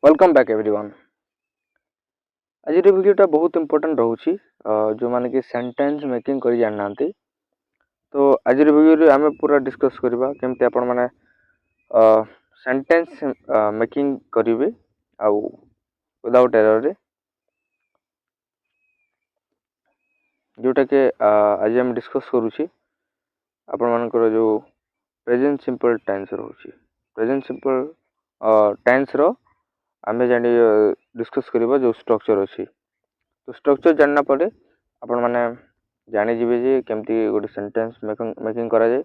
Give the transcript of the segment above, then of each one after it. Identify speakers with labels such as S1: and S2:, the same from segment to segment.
S1: Welcome back everyone. आज वीडियोटा बहुत important रोची जो माने कि सेंटेंस मेकिंग करी जानना तो आज वीडियो आम पूरा डिस्कस करबा केमते आपण माने सेंटेंस मेकिंग करिवे आउ विदाउट एरर रे जोटा के आज हम डिस्कस करूची आपण मानकर जो प्रेजेंट सिंपल टेंस रोची प्रेजेंट सिंपल टेंस रो आमे जानी डिस्कस करबा जो स्ट्रक्चर अछि तो स्ट्रक्चर जानना पड़े आपण माने जानि जिवे जे केमती गोटे सेंटेंस मेकिंग करा जाए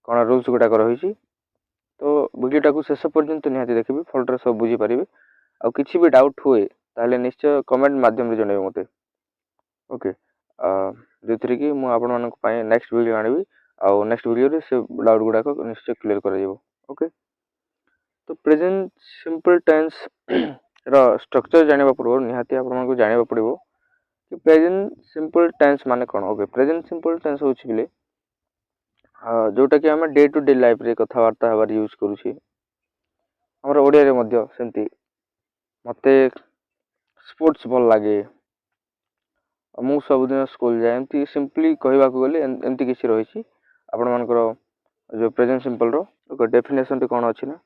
S1: कोन रूल्स गुडा कर होईची तो वीडियोटा को शेष पर्यंत निहाती देखिबे फॉल्टर सब बुझी परिबे आ किछि भी डाउट हुए ताले निश्चय कमेंट माध्यम रे जणेबे मते ओके जेथरे कि मु आपण मानक पय नेक्स्ट वीडियो आनिबी आ नेक्स्ट वीडियो रे से डाउट गुडा को निश्चय क्लियर कर जेबो ओके। तो प्रेजेंट सिंपल टेंस रो स्ट्रक्चर जानिबा पूर्व निहाती आपण को जानिबा पड़िबो कि प्रेजेंट सिंपल टेंस माने कोन। ओके प्रेजेंट सिंपल टेंस होछि बिले जोटा कि हमें डे टू डे लाइफ रे कथा वार्ता हबार यूज करूछि हमर ओडिया रे मध्य सेंती मते स्पोर्ट्स भल लागे मु सब दिन स्कूल जाए एमती सिंपली कहबा को गले एमती किछि रहिछि आपण मानकर जो प्रेजेंट सिंपल रो ओके डेफिनेशन रे कोन अछि ना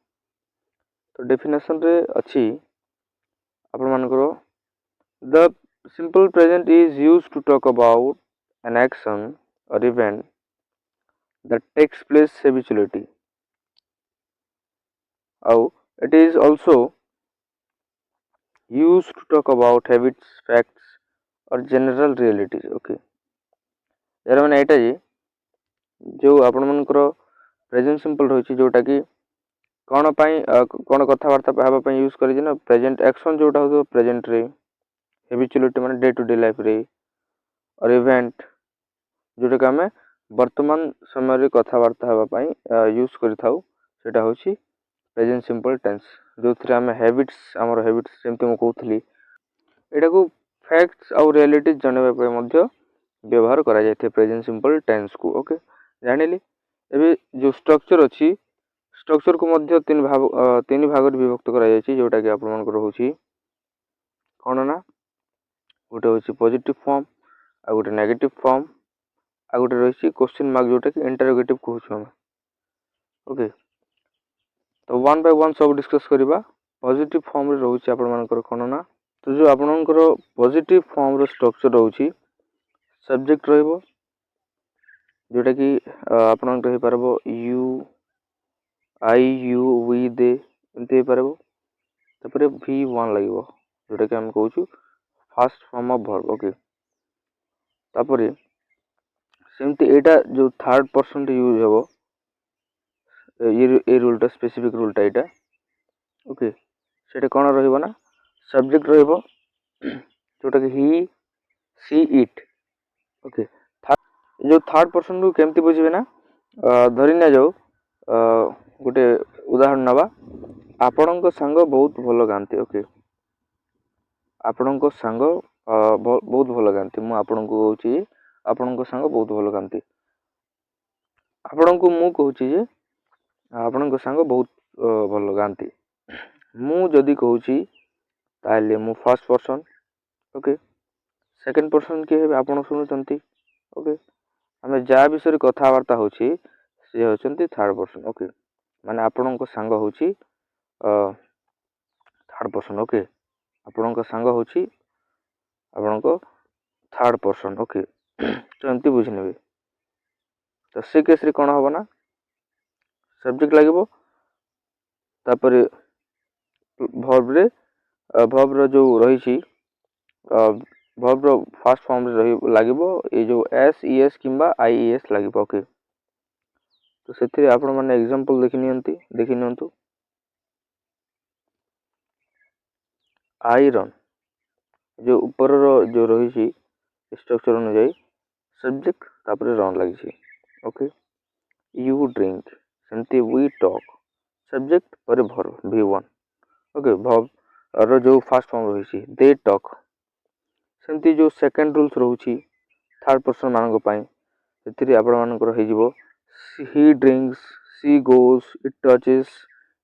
S1: तो डेफिनेशन रे अछि आपण मानकर the simple present is used to talk about an action or event that takes place habitually. Or it is also used to talk about habits, facts or general realities. Okay. यार मैंने एटा जी जो आपण मनकर present simple रही जोटा कि कौन कौन कथबार्ता हेबा पई यूज करी ना प्रेजेंट एक्शन जोटा हो प्रेजेंट रे हेबिचुअलिटी माने डे टू डे लाइफ रे और इवेंट जोटा कि आम वर्तमान समय कथबार्ता हाँपाई यूज करता हूँ प्रेजेंट सिंपल टेंस जो थे आम हैबिट्स आमर हैबिट्स जमती मुझे कहूली यहाँ को फैक्ट्स आउ रियलिटी जनवाई व्यवहार करा जाए प्रेजेंट सिंपल टेंस को ओके जानिली एबे जो स्ट्रक्चर अच्छी स्ट्रक्चर को मध्य तीन भाग विभक्त करा जोटा कि आप कौन ना गोटे हूँ पॉजिटिव फॉर्म आ गोटे नेगेटिव फॉर्म आ गोटे रही क्वेश्चन मार्क जोटा कि इंटरोगेटिव कहूँ आम ओके। तो वन बाय वन सब डिस्कस करबा पॉजिटिव फॉर्म रे रहउछि आपण मानकर कोन ना तो जो आपनकर पॉजिटिव फॉर्म रो स्ट्रक्चर रहउछि सब्जेक्ट रहइबो जोटा कि आपण रहि परबो you I you we they एंते हे परबो तापरे v1 लागबो जोटा कि हम कहउछु first form of verb okay. तापरे सेमती एटा जो थर्ड पर्सन रे यूज हेबो ये रूलटा स्पेसिफिक रूलटा एटा ओके सेटा कौन रहिबो ना सब्जेक्ट रहिबो जोटा कि ही सी इट ओके। जो थर्ड पर्सन को केमती बुझिबे ना धरि ना जाऊ गोटे उदाहरण नबा आपणक सांग बहुत भल गांती ओके आपणक सांग बहुत भल गांती मु आपणको कहूची आपणक सांग बहुत भल गांती आपणको मु कहूची जे आपणक सांग बहुत भल गांती मु जदि कहूची ताले मु first person okay second person के हेबे आपण सुनुचंती ओके आमे जा विषय कथबार्ता होची से होचंती थर्ड पर्सन ओके माने आपणक सांग होची थर्ड पर्सन ओके आपणक सांग होची आपणक थर्ड पर्सन ओके तो एमती बुझी नेबे। तो से केस रे कोन होबो ना सब्जेक्ट लागबो तापरे वर्ब रो जो रही वर्ब रो फर्स्ट फॉर्म रे रही लागबो ए जो एस ई एस किंबा आई ई एस लागबो ओके। तो सेथि आपण माने एग्जांपल देखि नियंतु आयरन जो ऊपर रो जो रही स्ट्रक्चर अनुसार सब्जेक्ट तापरे रन लागी ओके। यू ड्रिंक सेमती वी टॉक सब्जेक्ट पर वर्ब v1 ओके वर्ब रो जो फर्स्ट फॉर्म रही दे टॉक सेमती जो सेकंड रूल्स रहउछि थर्ड पर्सन मानक पई सेथि आपण मानकर हे जिवो he drinks she goes it touches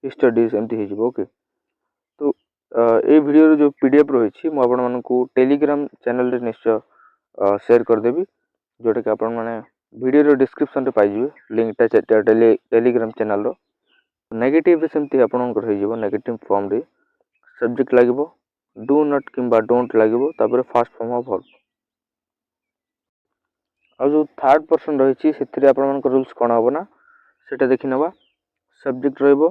S1: studies एमती हे जिवो ओके। तो ए वीडियो जो पीडीएफ रही मु आपण मानकु टेलीग्राम चैनल रे निश्चय शेयर करदेवी जोटा कि आपण माने वीडियो डिस्क्रिप्शन रे पाइबे लिंकटा टेलीग्राम चैनल रो नेगेटिव सेमती आपणकर हो नेगेटिव फॉर्म रे सब्जेक्ट लगे डू नॉट किंबा डोंट लगे तापर फास्ट फॉर्म ऑफ वर्ब आ जो थर्ड पर्सन रही से रूल्स कौन हम ना सेटा देखि नवा सब्जेक्ट रहिबो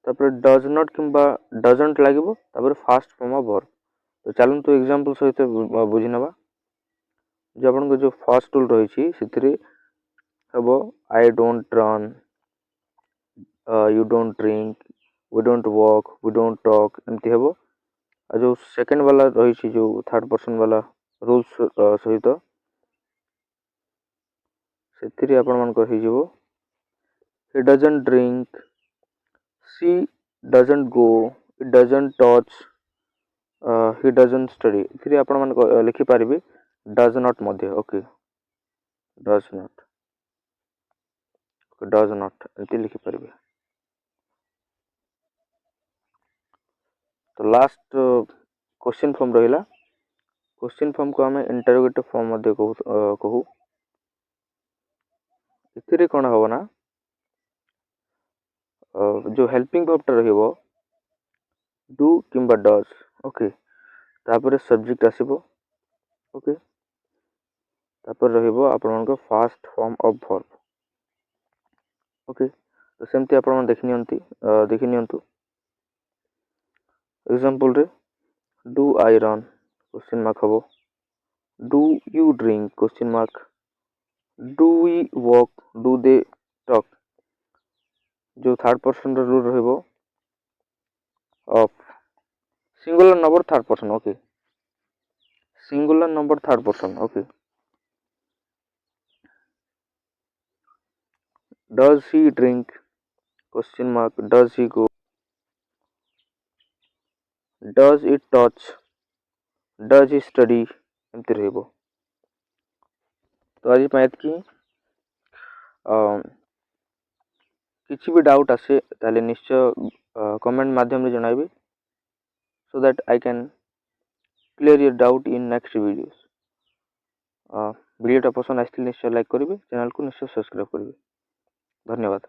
S1: तापर डज नॉट किंबा डजंट लगे तापर फास्ट फॉर्म ऑफ वर्ब तो चलूँ तो एग्जांपल सहित बुझी नवा जो आपन जो फर्स्ट रूल रही से हम I don't run you don't drink we don't walk we don't talk एमती हम जो सेकंड वाला रही जो थर्ड पर्सन वाला रूल्स सहित से आपण मानकर हो he doesn't drink she doesn't go he doesn't touch he doesn't study इथिरे आपण मान लिखि पारिबे does not मध्ये ओके does not एंती लिखि पारिबे तो लास्ट क्वेश्चन फॉर्म रहिला क्वेश्चन फॉर्म को हमें इंटरोगेटिव फॉर्म मध्ये कहू इथिरे कोन हो ना जो हेल्पिंग वर्ब टा रहिबो डू किंबा डज ओके तापर सब्जेक्ट आसीबो ओके तापर रहिबो आपन first form of verb okay तो सेमती आपण देखि नियंतु एग्जांपल रे do I run question mark हबो do you drink question mark do we walk do they talk जो थर्ड पर्सन रो रूल रहिबो of singular number third person okay singular number third person okay does he drink question mark does he go does it touch does he study एमती रहिबो तो आज math की किसी भी डाउट आसे ताले निश्चय कमेंट माध्यम रे जणाइबे so that I can clear your doubt in next videos video टा पसंद आइथिल निश्चय लाइक करिवे चैनल को निश्चय सब्सक्राइब करिवे धन्यवाद।